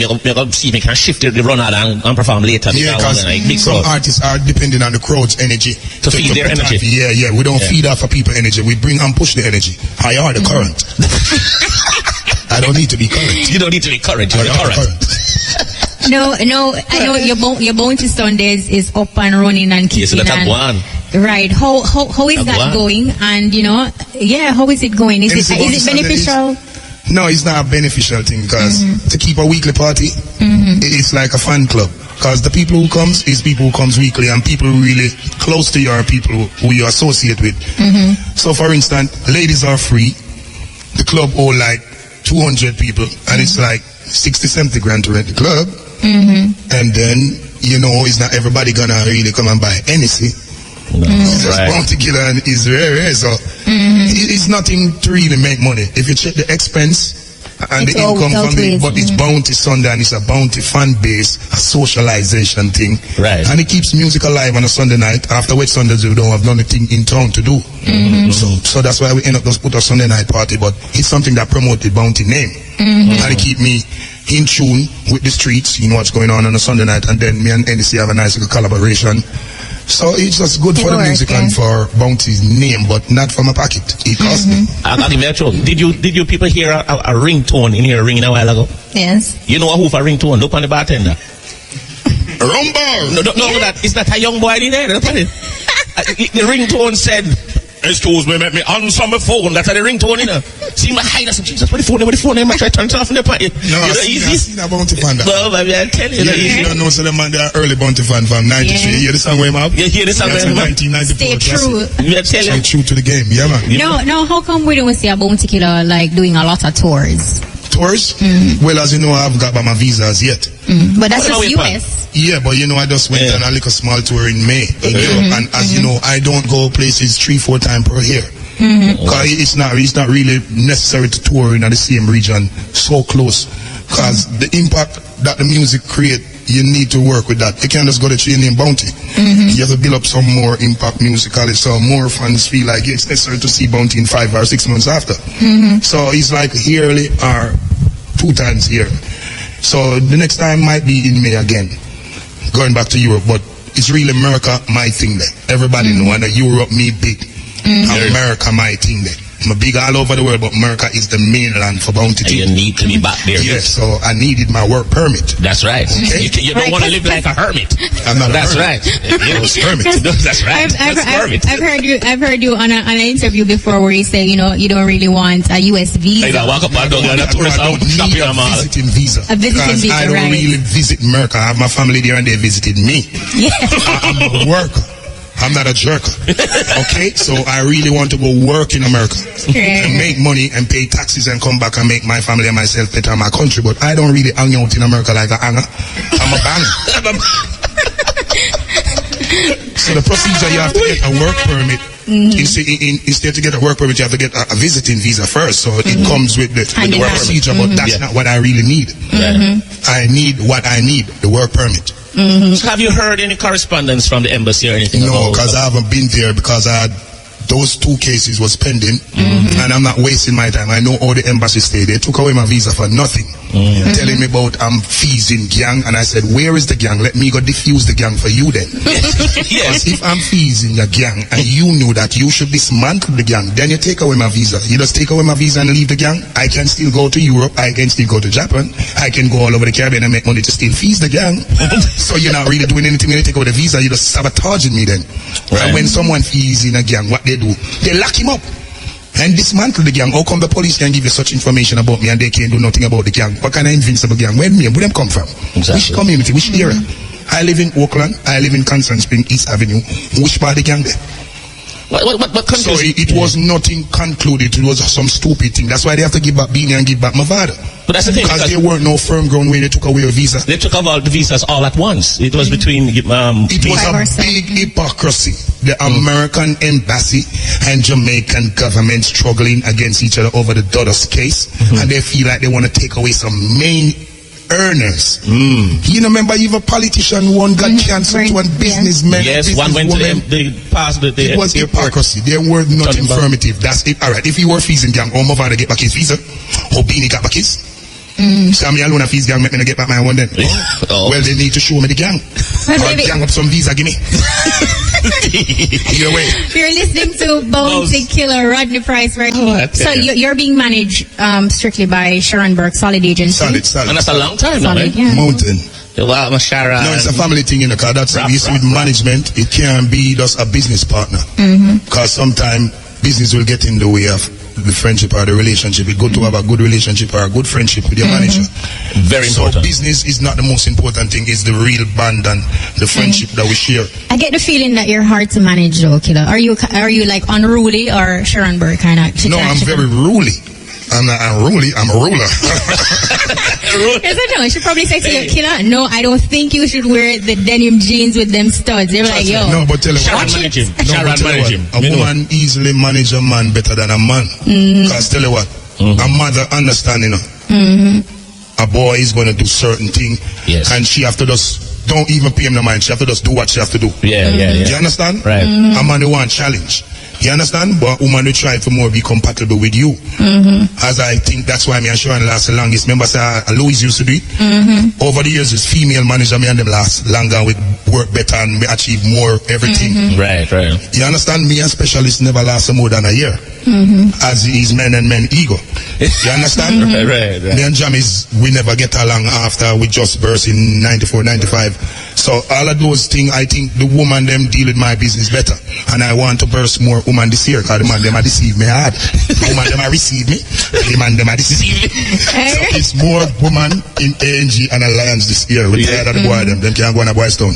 see me can shift the run out and perform later. Yeah, because some artists are depending on the crowd's energy. To feed their energy. Yeah. We don't feed off of people's energy. We bring and push the energy. I are the current. I don't need to be current. You don't need to be current. You're the current. No, I know your Bounty Sundays is up and running and kicking. Right. How is that going? And how is it going? Is it beneficial? No, it's not a beneficial thing, because to keep a weekly party, it's like a fan club. Because the people who comes is people who comes weekly, and people really close to you are people who you associate with. So for instance, ladies are free. The club hold like 200 people, and it's like 60-70 grand to rent the club. And then, it's not everybody gonna really come and buy anything. It's just Bounty Killer and it's rare, so it's nothing to really make money. If you check the expense and the income from it, but it's Bounty Sunday and it's a Bounty fan base, a socialization thing. Right. And it keeps music alive on a Sunday night, after which Sundays we don't have nothing in town to do. So that's why we end up just put a Sunday night party, but it's something that promotes the Bounty name. And it keep me in tune with the streets, what's going on a Sunday night, and then me and NEC have a nice little collaboration. So it's just good for the music and for Bounty's name, but not for my pocket. It cost me. I got him. Did you people hear a ringtone in here ringing a while ago? Yes. You know who for ringtone? Look on the bartender. Rumble! No, that is not a young boy in there. Look at it. The ringtone said, "Excuse me, let me answer my phone." That's the ringtone, you know. See my hide. I said, "Jesus, what the phone? I try to turn it off in the pocket." No, I seen a Bounty fan. Well, baby, I tell you. You don't know, so the man, they are early Bounty fan from 93. Yeah. You hear the song where I'm up? You hear the song where I'm up? 1994. Stay true. I tell you. Stay true to the game. Yeah, man. No, how come we don't see a Bounty Killer like doing a lot of tours? Tours? Well, as you know, I haven't got my visas yet. But that's What just about US. Yeah, but you know, I just went on a little small tour in May in Europe, and as you know, I don't go places 3-4 times per year. Because it's not really necessary to tour in the same region so close. Because the impact that the music create, you need to work with that. You can't just go to train in Bounty. You have to build up some more impact musically, so more fans feel like it's necessary to see Bounty in 5 or 6 months after. So it's like yearly or 2 times a year. So the next time might be in May again, going back to Europe, but it's really America my thing there. Everybody know, and Europe me big. America my thing there. I'm big all over the world, but America is the mainland for Bounty. And you need to be back there. Yes, so I needed my work permit. That's right. Okay. You don't want to live like a hermit. I'm not a That's hermit. right. Yes, hermit. That's right. I've heard you on an interview before where you say, you know, you don't really want a US visa. I walk up and down and a I tourist don't stop need in a a mall. visiting visa. A visiting Because visa, I don't right. really visit America. I have my family there and they visited me. Yeah. I'm a worker. I'm not a jerker. Okay? So I really want to go work in America and make money and pay taxes and come back and make my family and myself better in my country. But I don't really hang out in America like a hanger. I'm a banger. So the procedure, you have to get a work permit. Instead to get a work permit, you have to get a visiting visa first. So it comes with the work procedure, but that's not what I really need. I need what I need, the work permit. So have you heard any correspondence from the embassy or anything? No, because I haven't been there because those 2 cases was pending, and I'm not wasting my time. I know all the embassy stay. They took away my visa for nothing, telling me about fees in gang, and I said, where is the gang? Let me go diffuse the gang for you then. Because if I'm fees in your gang, and you know that you should dismantle the gang, then you take away my visa. You just take away my visa and leave the gang. I can still go to Europe. I can still go to Japan. I can go all over the Caribbean and make money to still fees the gang. So you're not really doing anything when you take away the visa. You're just sabotaging me then. And when someone fees in a gang, what they do, they lock him up and dismantle the gang. How come the police can give you such information about me and they can't do nothing about the gang? What kind of invincible gang? Where them come from? Exactly. Which community? Which area? I live in Oakland. I live in Constant Spring, East Avenue. Which part of the gang there? What So it was nothing concluded. It was some stupid thing. That's why they have to give back Beanie and give back Mavada. But that's the thing, because there weren't no firm ground where they took away a visa. They took all the visas all at once. It was between It was a big hypocrisy. The American embassy and Jamaican government struggling against each other over the Dudus case, and they feel like they want to take away some main earners. You know, remember even a politician, one got cancelled, one businessman. Yes, one went to the past the it was hypocrisy. There were not informative. That's it. Alright, if you were fees in gang, Mavada get back his visa, Beanie got back his. So me alone a fees gang make me get back my one then. Well, they need to show me the gang. Or gang up some visa, give me. Either way. You're listening to Bounty Killer Rodney Price, right? So you're being managed strictly by Sharon Burke, Solid Agency. Solid. And that's a long time now, right? Yeah. Mountain. Wow, Sharon. No, it's a family thing in the car. That's we with management. It can't be just a business partner. Because sometimes business will get in the way of the friendship or the relationship. It's good to have a good relationship or a good friendship with your manager. Very important. So business is not the most important thing. It's the real bond and the friendship that we share. I get the feeling that you're hard to manage, though, Killer. Are you like unruly or Sharon Burke kind of? No, I'm very ruly. I'm not unruly. I'm a ruler. Yes, I know. She probably say to you, Killer, no, I don't think you should wear the denim jeans with them studs. They're like, yo. No, but tell you what. A woman easily manage a man better than a man. Because tell you what, a mother understanding her. A boy is going to do certain thing. Yes. And she have to just, don't even pay him no mind. She have to just do what she have to do. Yeah. Do you understand? Right. A man who want challenge. You understand? But woman will try for more be compatible with you. As I think that's why me and Sharon last the longest. Remember, Louis used to do it. Over the years, it's female manager, me and them last longer with work better and me achieve more everything. Right. You understand? Me and specialists never last more than a year. As is men and men ego. You understand? Right. Me and Jammies, we never get along after we just burst in 94, 95. So all of those things, I think the woman them deal with my business better. And I want to burst more woman this year because the man them a deceive me hard. The woman them a receive me. The man them a deceive me. So it's more woman in ANG and Alliance this year. We're tired of the boy them. Them can't go on a boy's town.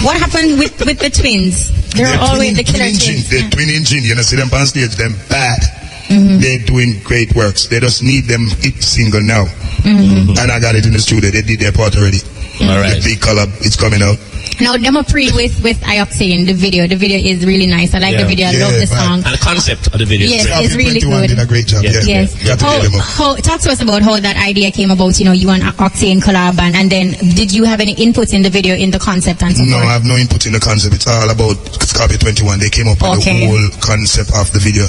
What happened with the twins? They're always the killer twins. They're twin engine. You know, see them on stage, them bad. They're doing great works. They just need them hit single now. And I got it in the studio. They did their part already. All right. The big collab, it's coming out. Now, demo pre with Ioxane, the video. The video is really nice. I like the video. I love the song. And the concept of the video. Yes, is it's really 21 good. did a great job. Yes. Talk to us about how that idea came about. You know, you and Octane collab, and then did you have any input in the video, in the concept and so No, forth? I have no input in the concept. It's all about Scorpio 21. They came up with the whole concept of the video.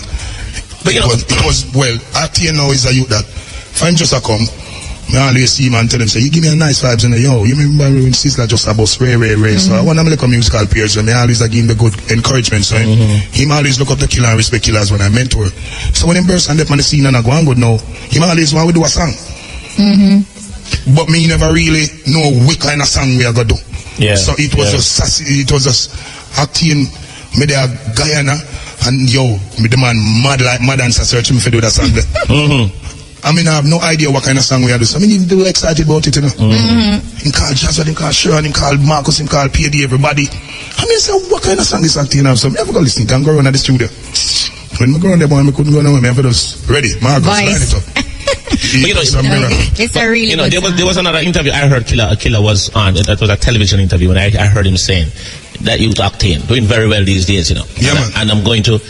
But it was well, Octane now is a youth that find just a come. I always see him and tell him, say, you give me a nice vibes and yo, you remember when Sizzla just a bus ray. So I want to make a musical peers and I always give him the good encouragement. So him always look up to Killa and respect Killers when I mentor. So when him burst and them on the scene and I go on good now, him always want to do a song. But me never really know what kind of song we are going to do. So it was just Octane, me there Guyana, and yo, me the man mad and searching me for do that song there. I mean, I have no idea what kind of song we are doing. So I mean, he's excited about it, you know. He called Jasper, he called Sharon, he called Marcus, he called PD, everybody. I mean, so what kind of song is Octane have? So I never go listen to him, go around at the studio. When I go around there, boy, I couldn't go nowhere. I have just ready. Marcus, line it up. It's a really good there was another interview I heard Killa was on. That was a television interview, and I heard him saying that you Octane doing very well these days, you know. Yeah, man. And I'm going to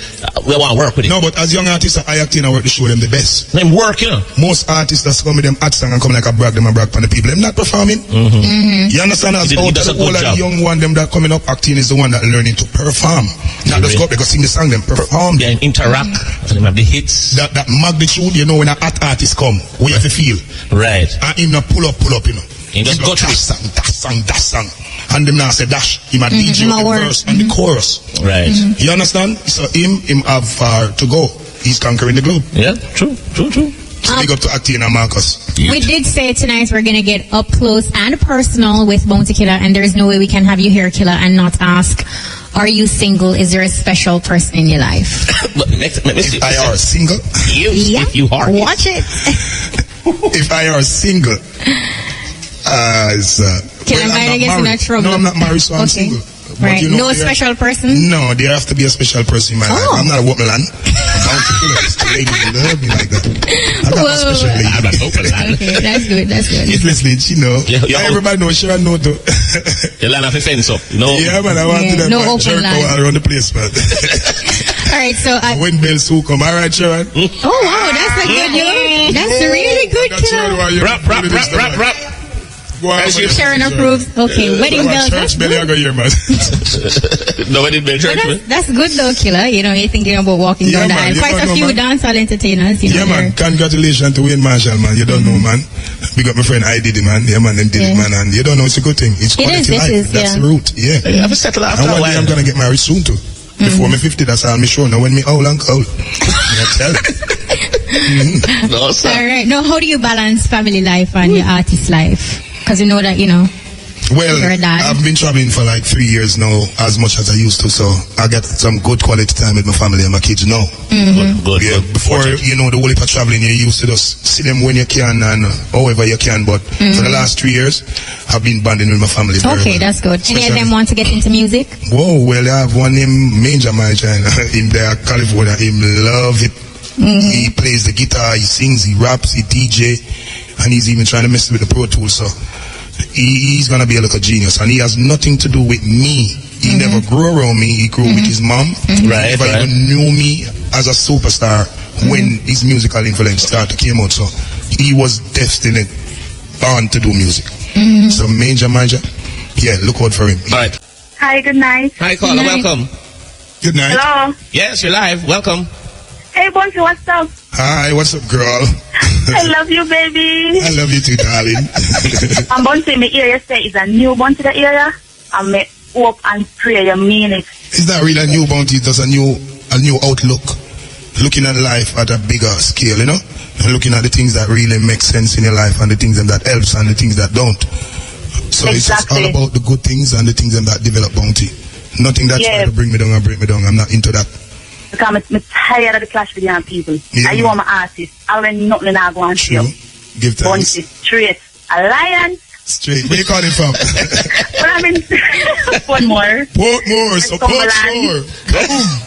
we want to work with it. No, but as young artists, I Octane, I work to show them the best. Them work, you know. Most artists that come with them hot song and come like a brag, them and brag on the people. Them not performing. You understand? As out of the whole of the young one, them that coming up, Octane is the one that learning to perform. Not just go up, they go sing the song, them perform. They interact, and they have the hits. That magnitude, you know, when a hot artist come, we have to feel. Right. And him not pull up, you know. He just go to that song. And them now say dash. Him a DJ the verse and the chorus. Right. You understand? So him have far to go. He's conquering the globe. Yeah, true. So big up to Octane and Marcus. We did say tonight we're going to get up close and personal with Bounty Killa, and there's no way we can have you here, Killa, and not ask, are you single? Is there a special person in your life? If I are single? If you are. Watch it. If I are single, Can I get in trouble? No, I'm not married, so I'm single. Right. You know, no special person? No, there have to be a special person in my life. I'm not a woman. Bounty Killa. The ladies love me like that. I'm not a special lady. I'm not open. Okay, that's good. It's listening, she know. Everybody knows, Sharon know too. You learn off a fence up. No. Yeah, man, I want to no open line around the place, man. Alright, so when bells who come, alright, Sharon. Oh wow, that's a good, that's a really good Rap. Sharon approves. Okay, wedding bells. Church belly I go here, man. No wedding bell church. That's good though, Killa. You know, you're thinking about walking down the aisle. Quite a few dancehall entertainers. You know, man. Congratulations to Wayne Marshall, man. You don't know, man. Big up my friend I did it, man. Yeah, man, and did it, man. And you don't know, it's a good thing. It's quality life. That's the root. Yeah. You have to settle after a while. I'm gonna get married soon too. Before me 50, that's all me sure. Now when me old and cold. No, sir. All right. Now, how do you balance family life and your artist life? Because you know that, you know. Well, I've been traveling for like 3 years now, as much as I used to, so I get some good quality time with my family and my kids now. Good. Before, you know, the whole heap of traveling, you used to just see them when you can and however you can, but for the last 3 years, I've been bonding with my family. Okay, that's good. Any of them want to get into music? Whoa, well, I have one named Major China in there, California. Him love it. He plays the guitar, he sings, he raps, he DJ, and he's even trying to mess with the Pro Tools, so he's gonna be a little genius, and he has nothing to do with me. He never grew around me. He grew with his mom. Right. He never even knew me as a superstar when his musical influence started to came out. So he was destined, born to do music. So Major, yeah, look out for him. All right. Hi, good night. Hi, caller. Welcome. Good night. Hello. Yes, you're live. Welcome. Hey, Bounty, what's up? Hi, what's up, girl? I love you, baby. I love you too, darling. I'm Bounty, my area say it's a new Bounty the area. I may hope and pray you mean it. It's not really a new bounty, it's just a new outlook. Looking at life at a bigger scale, you know? And looking at the things that really make sense in your life and the things that helps and the things that don't. So It's just all about the good things and the things that develop bounty. Nothing that try to bring me down and break me down. I'm not into that. Because I'm tired of the clash with young people. Yeah, and you are my artist. I already nothing I go on to you. Give thanks. Bounty straight. Alliance. Straight. Where you calling from? But I mean, Portmore. Portmore. So Portmore.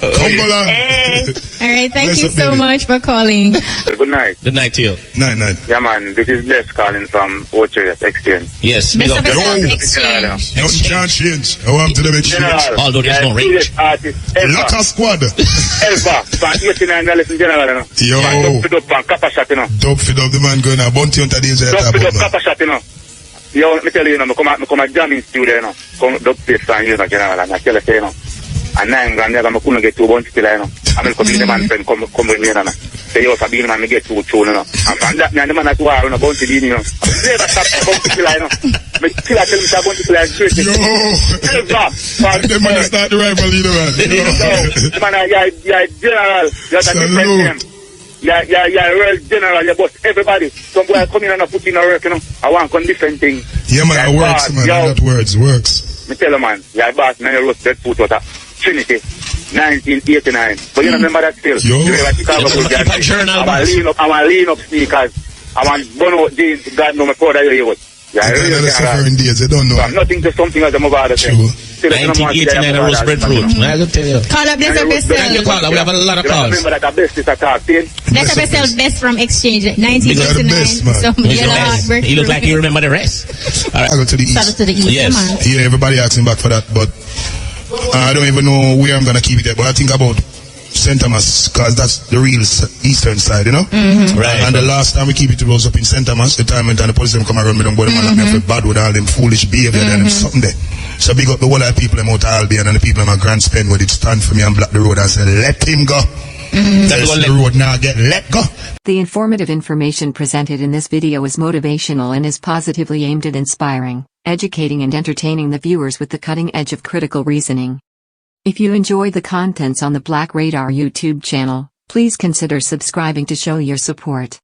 Cumberland. Hey. All right, thank you so much for calling. Good night. Good night to you. Night. Yeah, man, this is Les calling from Orchard Exchange. Yes, Mr. big up. Exchange. Nothing can't change. I want to the exchange. Although there's no range. Ever. Lotta squad. Ever. From 89 dollars in general, you know. Yo. Dump it up and kappa shot, you know. Dope fit up the man going a bounty hunter days. Dump it up, kappa shot, you know. Yo, let me tell you, you know, I come a jamming studio, you know. Come up place from you, general, and I tell you, you know. And now I'm going to couldn't get 2 bounty killer, you know. I'm going to come in the man friend, come with me, you know. Say, yo, Sabine, man, me get 2 tune, you know. And from that, me and the man at war, you know, bounty lead, you know. Never stop the bounty killer, you know. Me killer tell me to bounty killer straight. Yo. Never. Them man start the rivalry, you know, man. Yo, man, you're general. You're the different name. You're a real general, you boss everybody. Some boy come in and put in a work, you know. I want to different thing. Yeah, man, it works, man. That works. Me tell you, man, you're boss, man, you roast dead foot out of Trinity, 1989. But you don't remember that still. Yo. You remember Chicago Bulls, I'm a lean up sneakers. I'm a bun out jeans, God know my powder you was. Yeah, really suffering days, they don't know. From nothing to something as I'm about to say. 1989 roast breadfruit. I can tell you. Call up, let's up Thank you, caller. We have a lot of calls. Remember that the best is a talk, see? Let's up yourself best from Exchange. 1989. best, man. You look like you remember the rest. All right. I go to the east. Shout out to the east. Yes. Come on. Yeah, everybody asking back for that, but I don't even know where I'm going to keep it at. But I think about St. Thomas, because that's the real eastern side, you know? Right. And the last time we keep it was up in St. Thomas, the time when the police them come around me, them boy, them lock me up for bad with all them foolish behavior, and them something there. So big up the whole of the people them out of Albion and the people in my Grand Spend where it stand for me and block the road and say, let him go. That's the road now get let go. The informative information presented in this video is motivational and is positively aimed at inspiring, educating and entertaining the viewers with the cutting edge of critical reasoning. If you enjoy the contents on the Black Radar YouTube channel, please consider subscribing to show your support.